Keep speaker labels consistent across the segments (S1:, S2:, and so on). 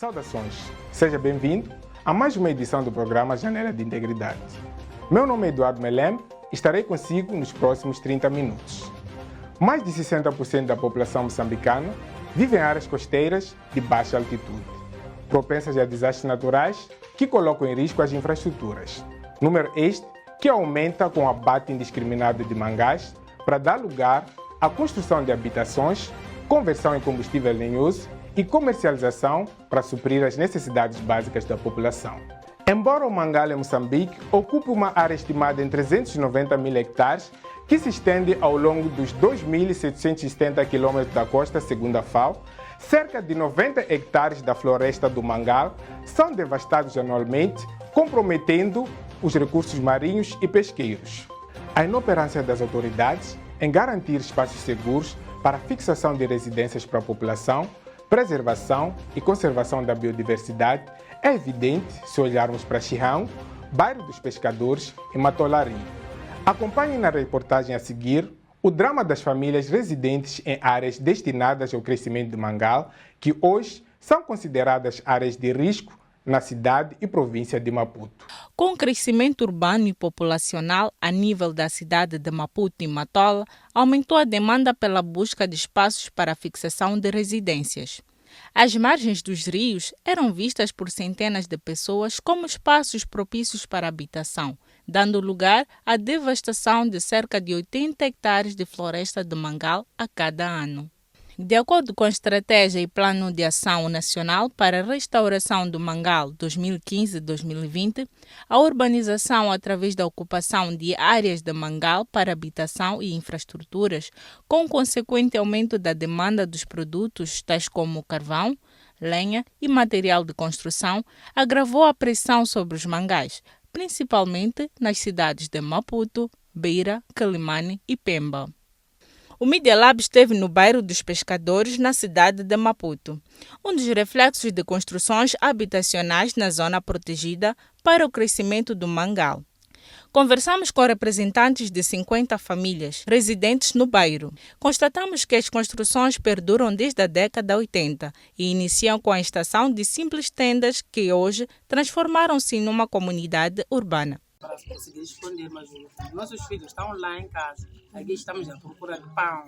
S1: Saudações, seja bem-vindo a mais uma edição do programa Janela de Integridade. Meu nome é Eduardo Melem e estarei consigo nos próximos 30 minutos. Mais de 60% da população moçambicana vive em áreas costeiras de baixa altitude, propensas a desastres naturais que colocam em risco as infraestruturas. Número este que aumenta com o abate indiscriminado de mangás para dar lugar à construção de habitações, conversão em combustível lenhoso e comercialização para suprir as necessidades básicas da população. Embora o mangal em Moçambique ocupe uma área estimada em 390 mil hectares, que se estende ao longo dos 2.770 km da costa, segundo a FAO, cerca de 90 hectares da floresta do mangal são devastados anualmente, comprometendo os recursos marinhos e pesqueiros. A inoperância das autoridades em garantir espaços seguros para a fixação de residências para a população, preservação e conservação da biodiversidade é evidente se olharmos para Chirrão, bairro dos Pescadores e Matolarim. Acompanhe na reportagem a seguir o drama das famílias residentes em áreas destinadas ao crescimento do mangal, que hoje são consideradas áreas de risco na cidade e província de Maputo.
S2: Com o crescimento urbano e populacional a nível da cidade de Maputo e Matola, aumentou a demanda pela busca de espaços para a fixação de residências. As margens dos rios eram vistas por centenas de pessoas como espaços propícios para a habitação, dando lugar à devastação de cerca de 80 hectares de floresta de mangal a cada ano. De acordo com a Estratégia e Plano de Ação Nacional para a Restauração do Mangal 2015-2020, a urbanização através da ocupação de áreas de mangal para habitação e infraestruturas, com consequente aumento da demanda dos produtos tais como carvão, lenha e material de construção, agravou a pressão sobre os mangais, principalmente nas cidades de Maputo, Beira, Quelimane e Pemba. O Media Lab esteve no bairro dos Pescadores, na cidade de Maputo, um dos reflexos de construções habitacionais na zona protegida para o crescimento do mangal. Conversamos com representantes de 50 famílias residentes no bairro. Constatamos que as construções perduram desde a década de 80 e iniciam com a instalação de simples tendas que hoje transformaram-se numa comunidade urbana.
S3: Para conseguir esconder, mas nossos filhos estão lá em casa. Aqui estamos à procura de pão.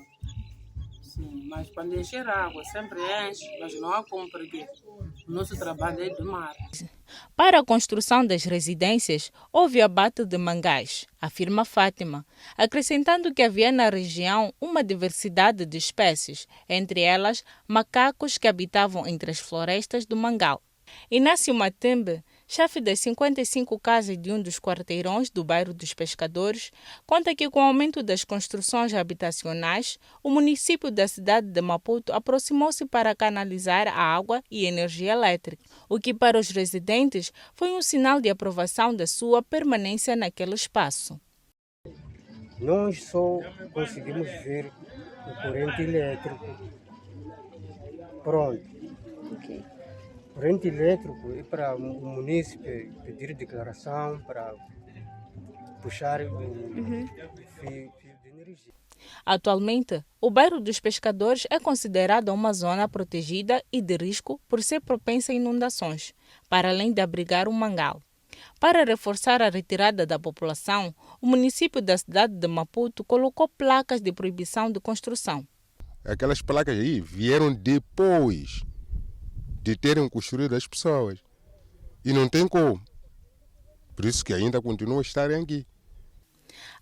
S3: Sim, mas quando encher a água sempre enche, mas não há como porque o nosso trabalho é de mar.
S2: Para a construção das residências, houve abate de mangás, afirma Fátima, acrescentando que havia na região uma diversidade de espécies, entre elas macacos que habitavam entre as florestas do mangal. Inácio Matembe, chefe das 55 casas de um dos quarteirões do bairro dos Pescadores, conta que com o aumento das construções habitacionais, o município da cidade de Maputo aproximou-se para canalizar a água e energia elétrica, o que para os residentes foi um sinal de aprovação da sua permanência naquele espaço.
S4: Nós só conseguimos ver o corrente elétrico. Pronto.
S5: Okay.
S4: Corrente elétrico é para o município pedir declaração para puxar o fio de energia.
S2: Atualmente, o bairro dos Pescadores é considerado uma zona protegida e de risco por ser propensa a inundações, para além de abrigar um mangal. Para reforçar a retirada da população, o município da cidade de Maputo colocou placas de proibição de construção.
S6: Aquelas placas aí vieram depois de terem construído as pessoas. E não tem como. Por isso que ainda continuam a estarem aqui.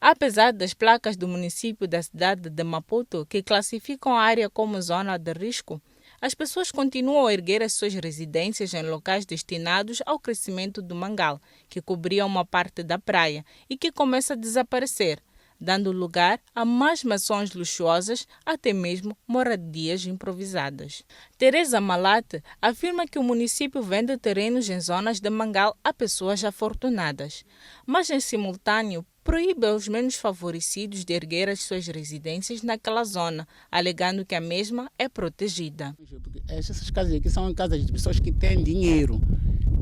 S2: Apesar das placas do município da cidade de Maputo, que classificam a área como zona de risco, as pessoas continuam a erguer as suas residências em locais destinados ao crescimento do mangal, que cobria uma parte da praia e que começa a desaparecer, dando lugar a mais mansões luxuosas, até mesmo moradias improvisadas. Teresa Malate afirma que o município vende terrenos em zonas de mangal a pessoas afortunadas, mas em simultâneo proíbe aos menos favorecidos de erguer as suas residências naquela zona, alegando que a mesma é protegida.
S3: Essas casas aqui são casas de pessoas que têm dinheiro.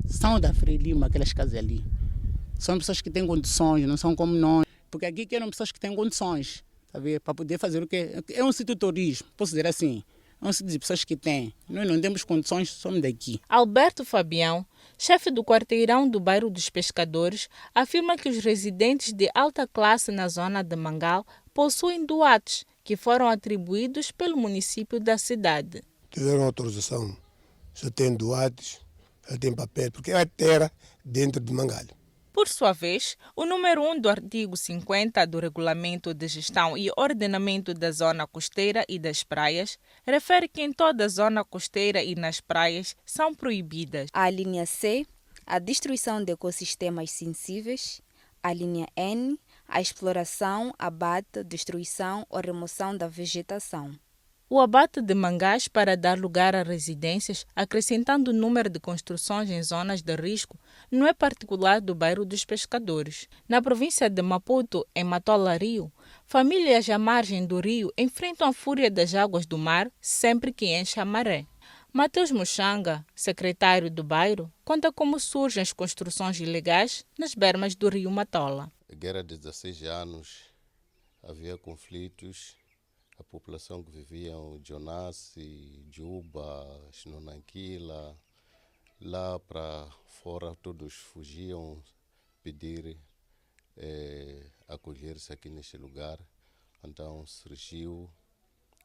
S3: São da Frei Lima, aquelas casas ali. São pessoas que têm condições, não são como nós. Porque aqui querem pessoas que têm condições, sabe? Para poder fazer o quê? É um sítio de turismo, posso dizer assim. É
S5: Não se diz pessoas que têm. Nós não temos condições, somos daqui.
S2: Alberto Fabião, chefe do quarteirão do bairro dos Pescadores, afirma que os residentes de alta classe na zona de Mangal possuem doates que foram atribuídos pelo município da cidade.
S7: Tiveram autorização, já tem doates, já tem papel, porque é a terra dentro de Mangal.
S2: Por sua vez, o número 1 do artigo 50 do Regulamento de Gestão e Ordenamento da Zona Costeira e das Praias refere que em toda a zona costeira e nas praias são proibidas:
S8: a linha C, a destruição de ecossistemas sensíveis; a linha N, a exploração, abate, destruição ou remoção da vegetação.
S2: O abate de mangás para dar lugar a residências, acrescentando o número de construções em zonas de risco, não é particular do bairro dos Pescadores. Na província de Maputo, em Matola, Rio, famílias à margem do rio enfrentam a fúria das águas do mar sempre que enche a maré. Mateus Muxanga, secretário do bairro, conta como surgem as construções ilegais nas bermas do rio Matola.
S9: Guerra de 16 anos, havia conflitos. A população que vivia em Jonassi, Juba, Xinonanquila, lá para fora todos fugiam pedir acolher-se aqui neste lugar. Então surgiu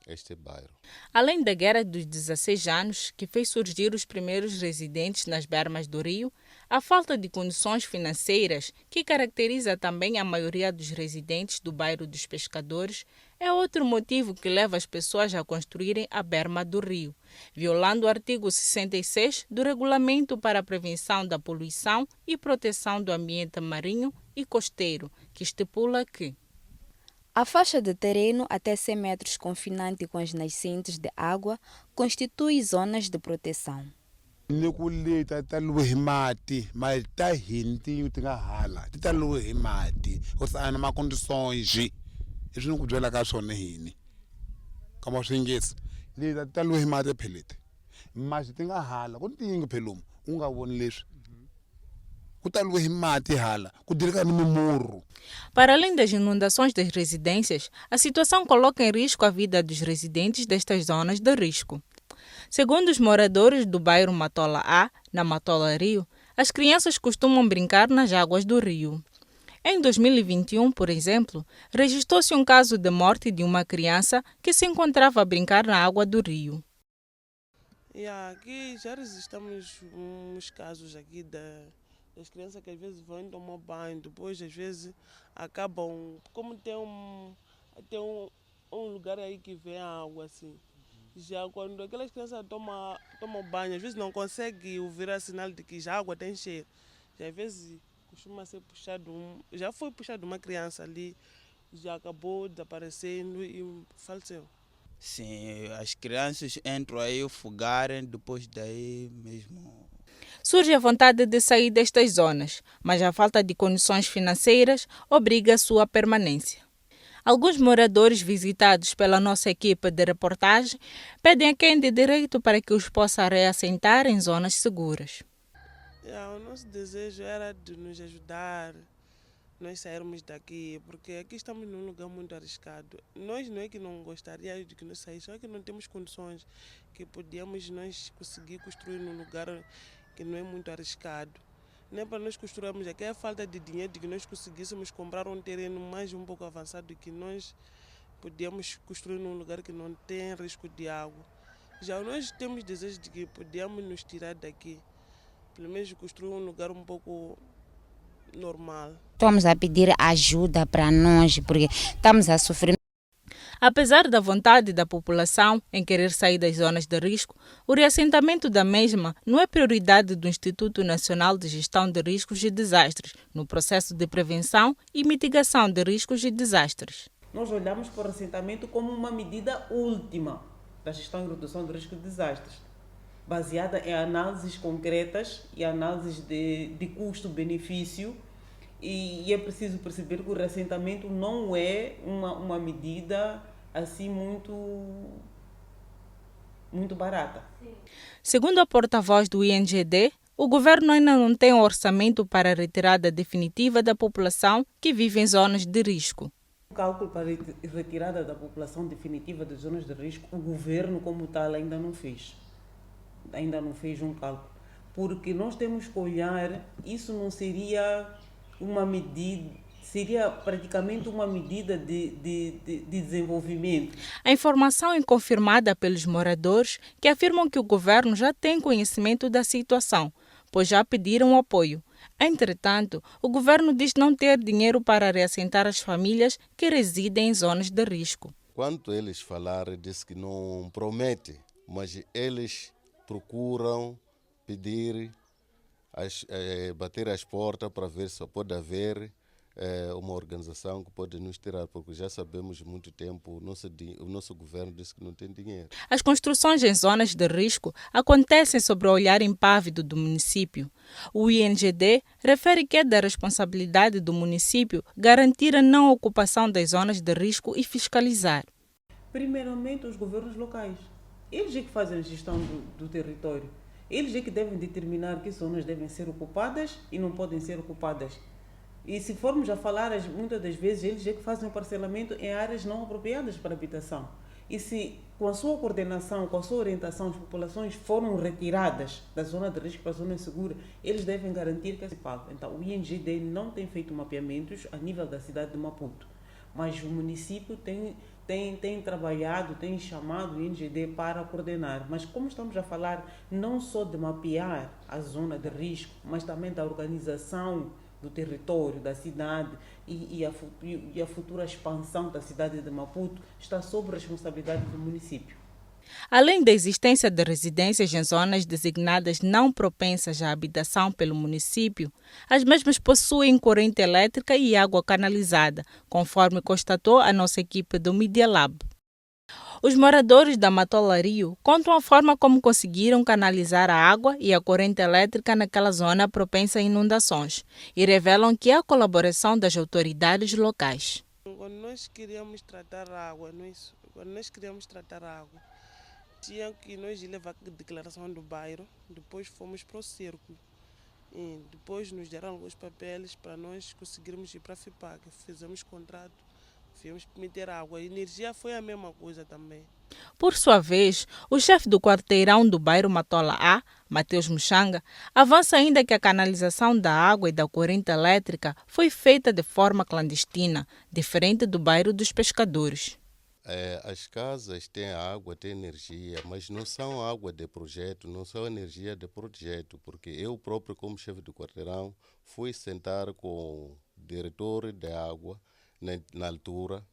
S9: este bairro.
S2: Além da Guerra dos 16 anos, que fez surgir os primeiros residentes nas bermas do rio, a falta de condições financeiras, que caracteriza também a maioria dos residentes do bairro dos Pescadores, é outro motivo que leva as pessoas a construírem a berma do rio, violando o artigo 66 do Regulamento para a Prevenção da Poluição e Proteção do Ambiente Marinho e Costeiro, que estipula que
S8: a faixa de terreno até 100 metros confinante com as nascentes de água constitui zonas de proteção.
S7: Nikulita taluhi mati, mas tá hinti utinga hala. Taluhi mati, osana ma condições. Isso não kudzela ka swona hini. Kama swingesi, lita taluhi mati pelete. Mas tinga hala, kuntinga pelumo, unga woni leswi.
S2: Para além das inundações das residências, a situação coloca em risco a vida dos residentes destas zonas de risco. Segundo os moradores do bairro Matola A, na Matola Rio, as crianças costumam brincar nas águas do rio. Em 2021, por exemplo, registrou-se um caso de morte de uma criança que se encontrava a brincar na água do rio.
S10: Aqui já registramos uns casos aqui das crianças que às vezes vão tomar banho, depois às vezes acabam, como tem um lugar aí que vem água assim, já quando aquelas crianças tomam banho, às vezes não consegue ouvir o sinal de que já a água tem cheiro, já às vezes costuma ser puxado, já foi puxado uma criança ali, já acabou desaparecendo e faleceu.
S5: Sim, as crianças entram aí, afogarem, depois daí mesmo.
S2: Surge a vontade de sair destas zonas, mas a falta de condições financeiras obriga a sua permanência. Alguns moradores visitados pela nossa equipe de reportagem pedem a quem de direito para que os possa reassentar em zonas seguras.
S10: O nosso desejo era de nos ajudar, nós sairmos daqui, porque aqui estamos num lugar muito arriscado. Nós não é que não gostaríamos de que nós saíssemos, só que não temos condições, que podíamos nós conseguir construir num lugar que não é muito arriscado. Nem para nós construirmos aqui, é a falta de dinheiro de que nós conseguíssemos comprar um terreno mais um pouco avançado que nós podíamos construir num lugar que não tem risco de água. Já nós temos desejo de que podíamos nos tirar daqui, pelo menos construir um lugar um pouco normal.
S11: Estamos a pedir ajuda para nós, porque estamos a sofrer.
S2: Apesar da vontade da população em querer sair das zonas de risco, o reassentamento da mesma não é prioridade do Instituto Nacional de Gestão de Riscos e Desastres no processo de prevenção e mitigação de riscos e desastres.
S12: Nós olhamos para o reassentamento como uma medida última da gestão e redução de riscos e desastres, baseada em análises concretas e análises de custo-benefício. E é preciso perceber que o reassentamento não é uma medida assim muito barata.
S2: Segundo a porta-voz do INGD, o governo ainda não tem um orçamento para a retirada definitiva da população que vive em zonas de risco.
S12: O cálculo para a retirada da população definitiva das zonas de risco, o governo como tal ainda não fez. Ainda não fez um cálculo. Porque nós temos que olhar, isso não seria uma medida, seria praticamente uma medida de desenvolvimento.
S2: A informação é confirmada pelos moradores que afirmam que o governo já tem conhecimento da situação, pois já pediram apoio. Entretanto, o governo diz não ter dinheiro para reassentar as famílias que residem em zonas de risco.
S9: Quando eles falaram, disse que não promete, mas eles procuram pedir, bater as portas para ver se pode haver uma organização que pode nos tirar, porque já sabemos há muito tempo, o nosso governo disse que não tem dinheiro.
S2: As construções em zonas de risco acontecem sob o olhar impávido do município. O INGD refere que é da responsabilidade do município garantir a não ocupação das zonas de risco e fiscalizar.
S12: Primeiramente, os governos locais. Eles é que fazem a gestão do território. Eles é que devem determinar que zonas devem ser ocupadas e não podem ser ocupadas. E se formos a falar, muitas das vezes eles é que fazem o parcelamento em áreas não apropriadas para habitação. E se com a sua coordenação, com a sua orientação, as populações foram retiradas da zona de risco para a zona segura, eles devem garantir que é municipal. Então o INGD não tem feito mapeamentos a nível da cidade de Maputo, mas o município tem trabalhado, tem chamado o INGD para coordenar. Mas como estamos a falar não só de mapear a zona de risco, mas também da organização do território, da cidade e a futura expansão da cidade de Maputo, está sob responsabilidade do município.
S2: Além da existência de residências em zonas designadas não propensas à habitação pelo município, as mesmas possuem corrente elétrica e água canalizada, conforme constatou a nossa equipe do Media Lab. Os moradores da Matola Rio contam a forma como conseguiram canalizar a água e a corrente elétrica naquela zona propensa a inundações e revelam que há a colaboração das autoridades locais.
S10: Quando nós queríamos tratar a água, tinha que nós levar a declaração do bairro, depois fomos para o círculo. E depois nos deram os papéis para nós conseguirmos ir para a FIPAG. Fizemos contrato. Fomos meter água. A energia foi a mesma coisa também.
S2: Por sua vez, o chefe do quarteirão do bairro Matola A, Mateus Muxanga, avança ainda que a canalização da água e da corrente elétrica foi feita de forma clandestina, diferente do bairro dos pescadores.
S9: As casas têm água, têm energia, mas não são água de projeto, não são energia de projeto, porque eu próprio, como chefe do quarteirão, fui sentar com o diretor de água, na altura,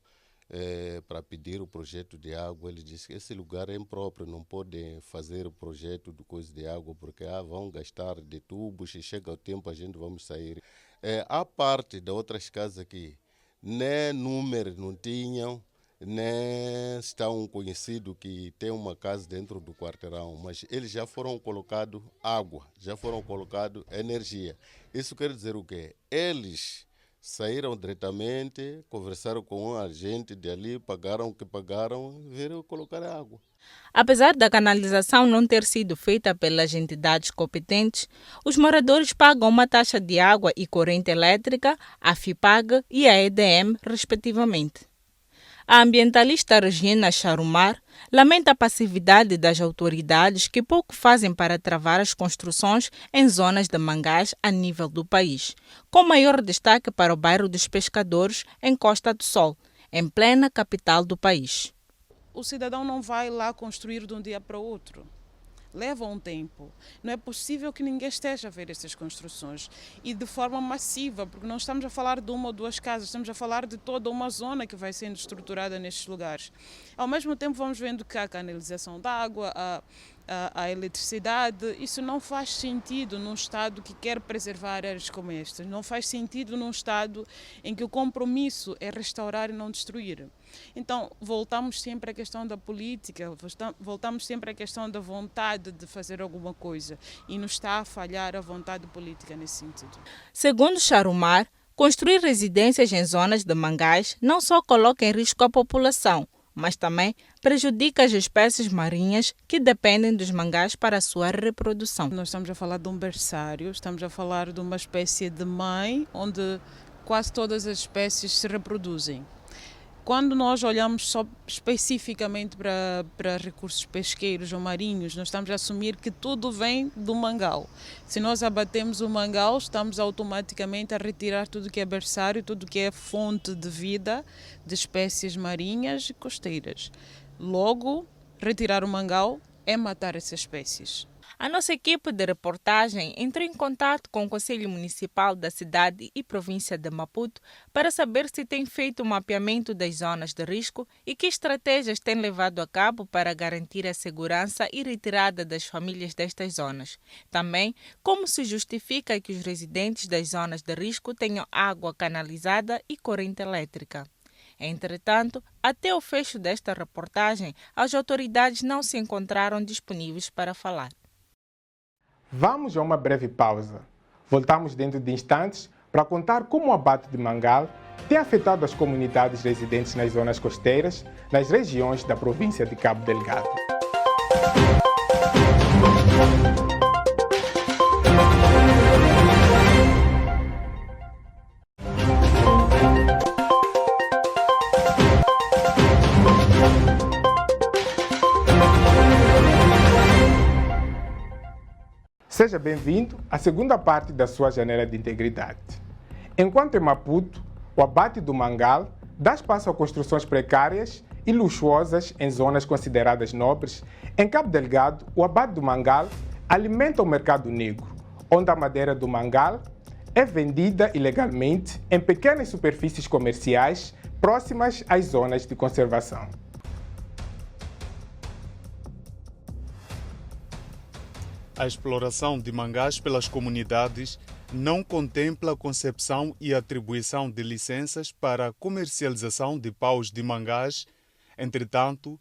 S9: para pedir o projeto de água. Ele disse que esse lugar é impróprio, não podem fazer o projeto de coisa de água, porque vão gastar de tubos e chega o tempo a gente vamos sair. A parte de outras casas aqui, nem número não tinham, nem estão conhecidos que tem uma casa dentro do quarteirão, mas eles já foram colocados água, já foram colocados energia. Isso quer dizer o quê? Eles saíram diretamente, conversaram com um agente de ali, pagaram o que pagaram e viram colocar água.
S2: Apesar da canalização não ter sido feita pelas entidades competentes, os moradores pagam uma taxa de água e corrente elétrica, a FIPAG e a EDM, respectivamente. A ambientalista Regina Charumar lamenta a passividade das autoridades que pouco fazem para travar as construções em zonas de mangás a nível do país, com maior destaque para o bairro dos Pescadores, em Costa do Sol, em plena capital do país.
S13: O cidadão não vai lá construir de um dia para o outro. Leva um tempo. Não é possível que ninguém esteja a ver essas construções e de forma massiva, porque não estamos a falar de uma ou duas casas, estamos a falar de toda uma zona que vai sendo estruturada nestes lugares. Ao mesmo tempo vamos vendo que há canalização de água, a eletricidade. Isso não faz sentido num Estado que quer preservar áreas como estas. Não faz sentido num Estado em que o compromisso é restaurar e não destruir. Então, voltamos sempre à questão da política, voltamos sempre à questão da vontade de fazer alguma coisa e nos está a falhar a vontade política nesse sentido.
S2: Segundo Charumar, construir residências em zonas de mangás não só coloca em risco a população, mas também prejudica as espécies marinhas que dependem dos mangás para a sua reprodução.
S13: Nós estamos a falar de um berçário, estamos a falar de uma espécie de mãe onde quase todas as espécies se reproduzem. Quando nós olhamos só especificamente para recursos pesqueiros ou marinhos, nós estamos a assumir que tudo vem do mangal. Se nós abatemos o mangal, estamos automaticamente a retirar tudo que é berçário, tudo que é fonte de vida de espécies marinhas e costeiras. Logo, retirar o mangal é matar essas espécies.
S2: A nossa equipe de reportagem entrou em contato com o Conselho Municipal da cidade e província de Maputo para saber se tem feito o mapeamento das zonas de risco e que estratégias tem levado a cabo para garantir a segurança e retirada das famílias destas zonas. Também, como se justifica que os residentes das zonas de risco tenham água canalizada e corrente elétrica. Entretanto, até o fecho desta reportagem, as autoridades não se encontraram disponíveis para falar.
S1: Vamos a uma breve pausa. Voltamos dentro de instantes para contar como o abate de mangal tem afetado as comunidades residentes nas zonas costeiras, nas regiões da província de Cabo Delgado. Seja bem-vindo à segunda parte da sua janela de integridade. Enquanto em Maputo, o abate do mangal dá espaço a construções precárias e luxuosas em zonas consideradas nobres, em Cabo Delgado, o abate do mangal alimenta o mercado negro, onde a madeira do mangal é vendida ilegalmente em pequenas superfícies comerciais próximas às zonas de conservação.
S14: A exploração de mangás pelas comunidades não contempla a concepção e atribuição de licenças para a comercialização de paus de mangás. Entretanto,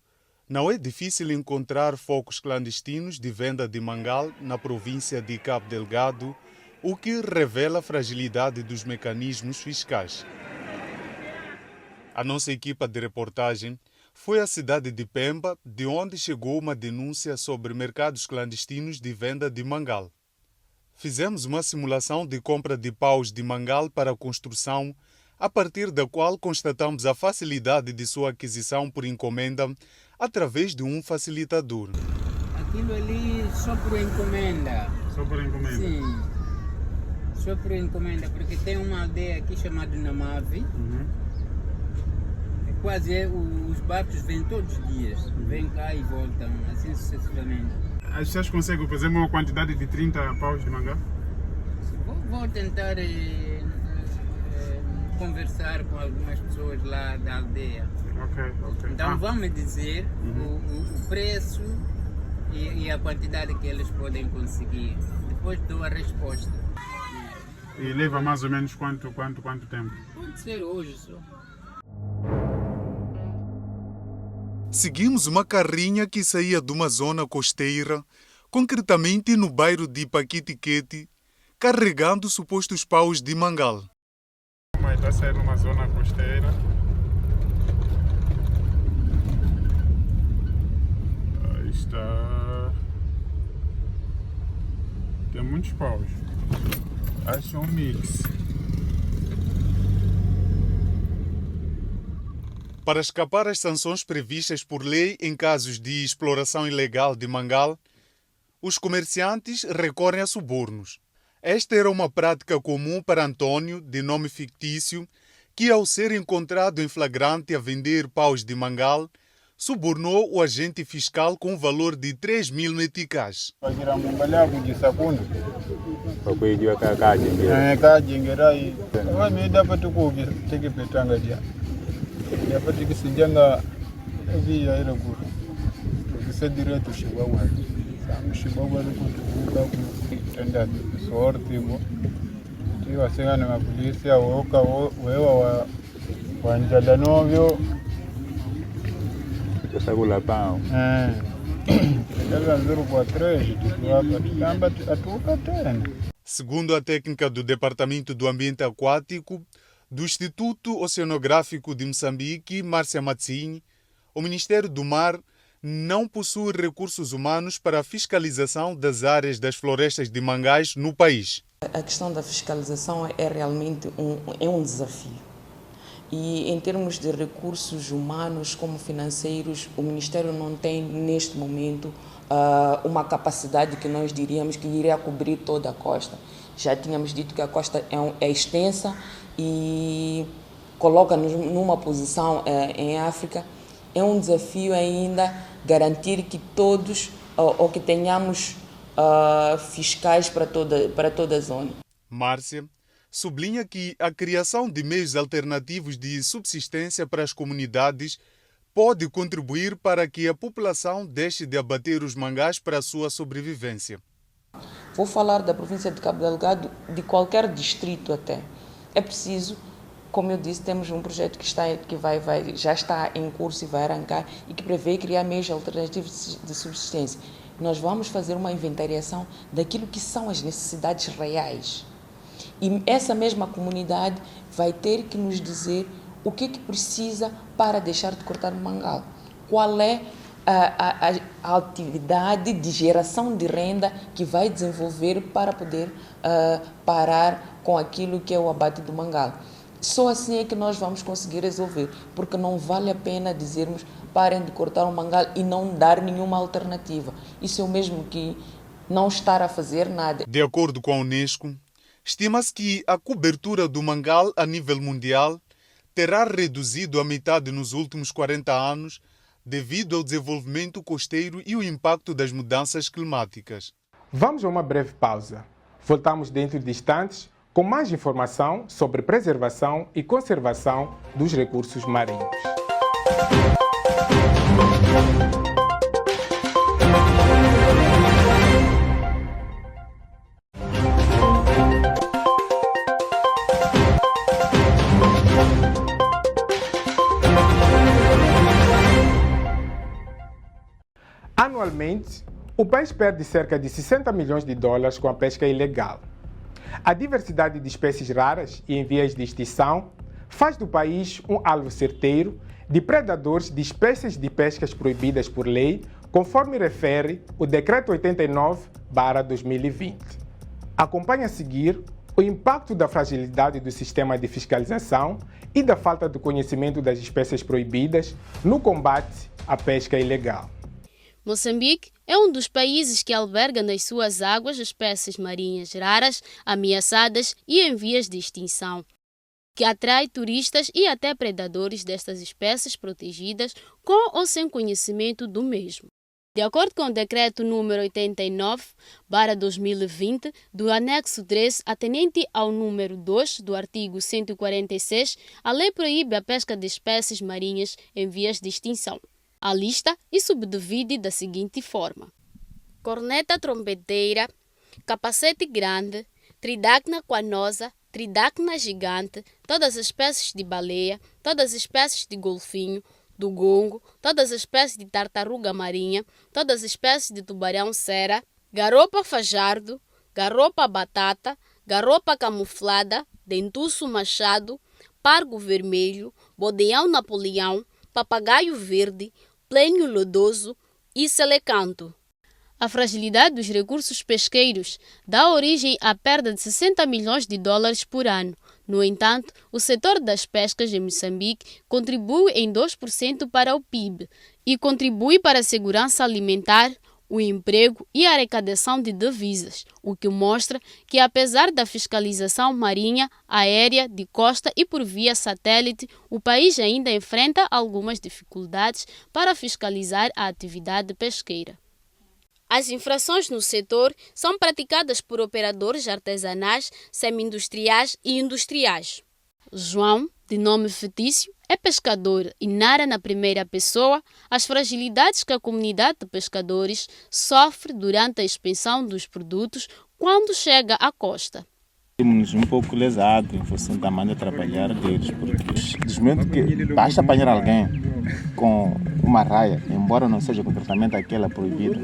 S14: não é difícil encontrar focos clandestinos de venda de mangal na província de Cabo Delgado, o que revela a fragilidade dos mecanismos fiscais. A nossa equipa de reportagem foi à cidade de Pemba, de onde chegou uma denúncia sobre mercados clandestinos de venda de mangal. Fizemos uma simulação de compra de paus de mangal para a construção, a partir da qual constatamos a facilidade de sua aquisição por encomenda através de um facilitador.
S15: Aquilo ali só por encomenda.
S14: Só por encomenda?
S15: Sim, só por encomenda, porque tem uma aldeia aqui chamada Namave. Quase os barcos vêm todos os dias, vêm cá e voltam, assim sucessivamente.
S14: As pessoas conseguem, por exemplo, uma quantidade de 30 paus de mangá?
S15: Vou tentar conversar com algumas pessoas lá da aldeia.
S14: Ok.
S15: Então vão me dizer o preço e a quantidade que eles podem conseguir. Depois dou a resposta.
S14: E leva mais ou menos quanto tempo?
S15: Pode ser hoje só.
S14: Seguimos uma carrinha que saía de uma zona costeira, concretamente no bairro de Paquitiquete, carregando supostos paus de mangal. Mas está saindo uma zona costeira. Aí está. Tem muitos paus. Acho que é um mix. Para escapar às sanções previstas por lei em casos de exploração ilegal de mangal, os comerciantes recorrem a subornos. Esta era uma prática comum para Antônio, de nome fictício, que ao ser encontrado em flagrante a vender paus de mangal, subornou o agente fiscal com o valor de 3.000 meticais.
S16: Yapati kisijanga via ile guru tukisedire tushibwa samushibwa kutukuka kutenda sorti hivyo tiwa senga na polisi awoka wewa wanjala novyo
S17: tusagula pao
S16: ndio nzuru kwa treji tukiwapa tamba atuka tena.
S14: Segundo a técnica do Departamento do Ambiente Aquático do Instituto Oceanográfico de Moçambique, Márcia Matzinho, o Ministério do Mar não possui recursos humanos para a fiscalização das áreas das florestas de mangás no país.
S18: A questão da fiscalização é realmente um desafio.
S17: E em termos de recursos humanos como financeiros, o Ministério não tem neste momento uma capacidade que nós diríamos que iria cobrir toda a costa. Já tínhamos dito que a costa é extensa e coloca-nos numa posição em África. É um desafio ainda garantir que todos, ou que tenhamos fiscais para toda a zona.
S14: Márcia sublinha que a criação de meios alternativos de subsistência para as comunidades pode contribuir para que a população deixe de abater os mangás para a sua sobrevivência.
S17: Vou falar da província de Cabo Delgado, de qualquer distrito até. É preciso, como eu disse, temos um projeto já está em curso e vai arrancar e que prevê criar meios alternativos de subsistência. Nós vamos fazer uma inventariação daquilo que são as necessidades reais. E essa mesma comunidade vai ter que nos dizer o que precisa para deixar de cortar o mangal. Qual é a atividade de geração de renda que vai desenvolver para poder parar com aquilo que é o abate do mangal. Só assim é que nós vamos conseguir resolver, porque não vale a pena dizermos parem de cortar o mangal e não dar nenhuma alternativa. Isso é o mesmo que não estar a fazer nada.
S14: De acordo com a Unesco, estima-se que a cobertura do mangal a nível mundial terá reduzido a metade nos últimos 40 anos devido ao desenvolvimento costeiro e o impacto das mudanças climáticas.
S1: Vamos a uma breve pausa. Voltamos dentro de instantes com mais informação sobre preservação e conservação dos recursos marinhos. Anualmente, o país perde cerca de 60 milhões de dólares com a pesca ilegal. A diversidade de espécies raras e em vias de extinção faz do país um alvo certeiro de predadores de espécies de pescas proibidas por lei, conforme refere o Decreto 89/2020. Acompanhe a seguir o impacto da fragilidade do sistema de fiscalização e da falta de conhecimento das espécies proibidas no combate à pesca ilegal.
S18: Moçambique é um dos países que alberga nas suas águas espécies marinhas raras, ameaçadas e em vias de extinção, que atrai turistas e até predadores destas espécies protegidas com ou sem conhecimento do mesmo. De acordo com o Decreto número 89/2020 do anexo 3, atenente ao número 2 do artigo 146, a lei proíbe a pesca de espécies marinhas em vias de extinção. A lista é subdivide da seguinte forma: corneta trombeteira, capacete grande, tridacna quanosa, tridacna gigante, todas as espécies de baleia, todas as espécies de golfinho, do gongo, todas as espécies de tartaruga marinha, todas as espécies de tubarão-cera, garopa fajardo, garopa batata, garopa camuflada, dentuço machado, pargo vermelho, bodeão napoleão, papagaio verde, plênio lodoso e selecanto. A fragilidade dos recursos pesqueiros dá origem à perda de 60 milhões de dólares por ano. No entanto, o setor das pescas em Moçambique contribui em 2% para o PIB e contribui para a segurança alimentar, o emprego e a arrecadação de divisas, o que mostra que, apesar da fiscalização marinha, aérea, de costa e por via satélite, o país ainda enfrenta algumas dificuldades para fiscalizar a atividade pesqueira. As infrações no setor são praticadas por operadores artesanais, semi-industriais e industriais. João, de nome fictício, é pescador e narra na primeira pessoa as fragilidades que a comunidade de pescadores sofre durante a expensão dos produtos quando chega à costa.
S19: Temos um pouco lesados em função da maneira de trabalhar deles, porque desde o momento que basta apanhar alguém com uma raia, embora não seja completamente aquela proibida,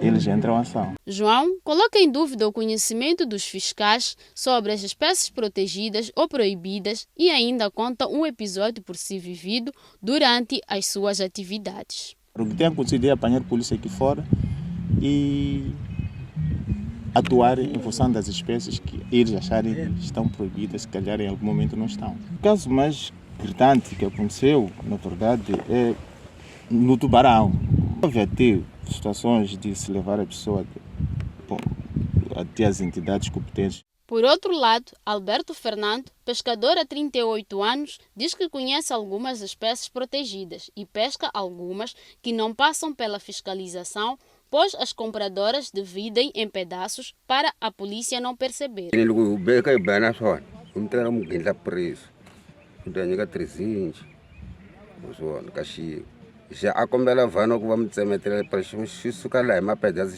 S19: eles entram em ação.
S18: João coloca em dúvida o conhecimento dos fiscais sobre as espécies protegidas ou proibidas e ainda conta um episódio por si vivido durante as suas atividades.
S19: O que tem acontecido é apanhar polícia aqui fora e atuar em função das espécies que eles acharem que estão proibidas, se calhar em algum momento não estão. O caso mais gritante que aconteceu, na verdade, é no tubarão. Houve até situações de se levar a pessoa até as entidades competentes.
S18: Por outro lado, Alberto Fernando, pescador há 38 anos, diz que conhece algumas espécies protegidas e pesca algumas que não passam pela fiscalização, pois as compradoras dividem em pedaços para a polícia não perceber.
S20: Já a como ela vai não vamos dizer meter para isso que ela é uma pedaço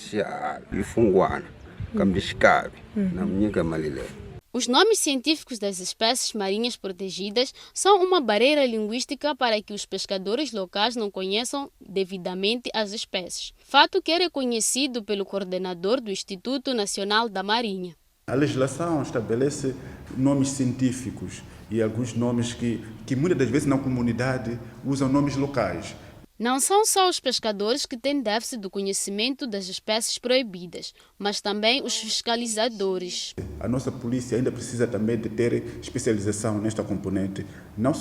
S20: e funguana cambiscabe na minha gamalilé.
S18: Os nomes científicos das espécies marinhas protegidas são uma barreira linguística para que os pescadores locais não conheçam devidamente as espécies. Fato que é reconhecido pelo coordenador do Instituto Nacional da Marinha.
S21: A legislação estabelece nomes científicos e alguns nomes que muitas das vezes na comunidade usam nomes locais.
S18: Não são só os pescadores que têm déficit do conhecimento das espécies proibidas, mas também os fiscalizadores.
S21: A nossa polícia ainda precisa também de ter especialização nesta componente, não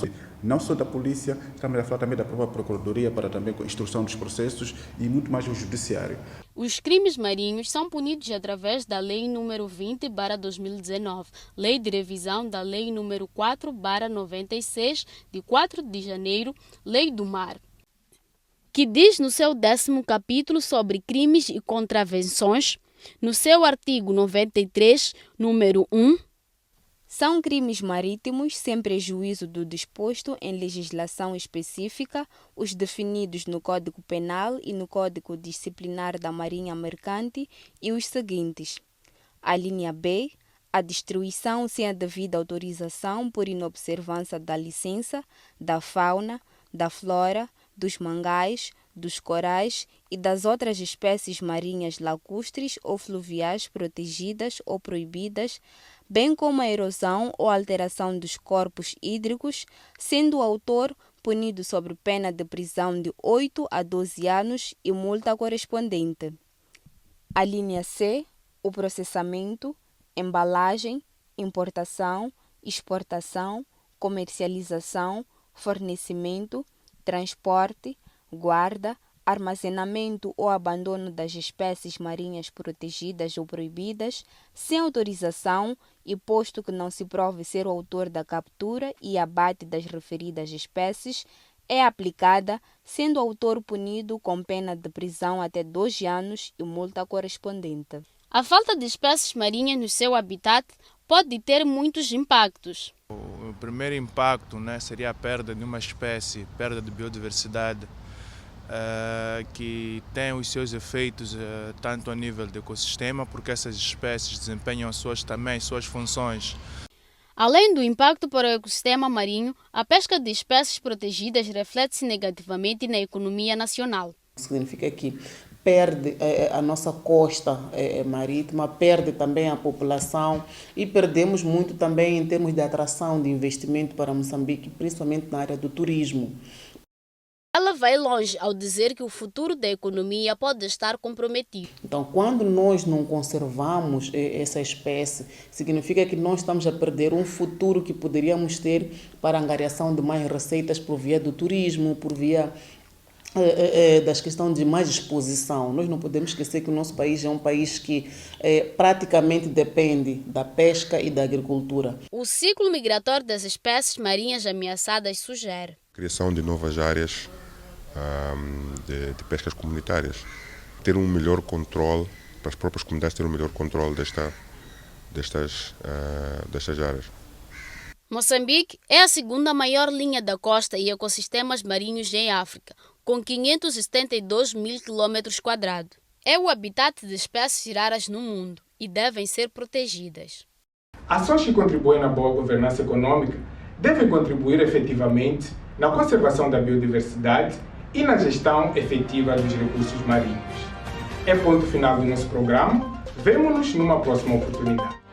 S21: só da polícia, estamos a falar também da própria procuradoria para também a instrução dos processos e muito mais o judiciário.
S18: Os crimes marinhos são punidos através da Lei nº 20/2019, Lei de Revisão da Lei nº 4/96, de 4 de janeiro, Lei do Mar, que diz no seu 10º capítulo sobre crimes e contravenções, no seu artigo 93, número 1,
S8: são crimes marítimos sem prejuízo do disposto em legislação específica, os definidos no Código Penal e no Código Disciplinar da Marinha Mercante e os seguintes. A linha B, a destruição sem a devida autorização por inobservância da licença, da fauna, da flora, dos mangás, dos corais e das outras espécies marinhas lacustres ou fluviais protegidas ou proibidas, bem como a erosão ou alteração dos corpos hídricos, sendo o autor punido sob pena de prisão de 8 a 12 anos e multa correspondente. A linha C, o processamento, embalagem, importação, exportação, comercialização, fornecimento, transporte, guarda, armazenamento ou abandono das espécies marinhas protegidas ou proibidas, sem autorização e posto que não se prove ser o autor da captura e abate das referidas espécies, é aplicada, sendo o autor punido com pena de prisão até 2 anos e multa correspondente.
S18: A falta de espécies marinhas no seu habitat pode ter muitos impactos.
S22: O primeiro impacto, seria a perda de uma espécie, perda de biodiversidade, que tem os seus efeitos tanto a nível do ecossistema, porque essas espécies desempenham suas funções.
S18: Além do impacto para o ecossistema marinho, a pesca de espécies protegidas reflete-se negativamente na economia nacional.
S12: Significa que perde a nossa costa marítima, perde também a população e perdemos muito também em termos de atração de investimento para Moçambique, principalmente na área do turismo.
S18: Ela vai longe ao dizer que o futuro da economia pode estar comprometido.
S12: Então, quando nós não conservamos essa espécie, significa que nós estamos a perder um futuro que poderíamos ter para a angariação de mais receitas por via do turismo, por via das questões de mais exposição. Nós não podemos esquecer que o nosso país é um país que praticamente depende da pesca e da agricultura.
S18: O ciclo migratório das espécies marinhas ameaçadas sugere
S6: criação de novas áreas de pescas comunitárias, ter um melhor controle, para as próprias comunidades ter um melhor controle destas áreas.
S18: Moçambique é a segunda maior linha da costa e ecossistemas marinhos em África, com 572 mil km². É o habitat de espécies raras no mundo e devem ser protegidas.
S1: Ações que contribuem na boa governança econômica devem contribuir efetivamente na conservação da biodiversidade e na gestão efetiva dos recursos marinhos. É ponto final do nosso programa. Vemo-nos numa próxima oportunidade.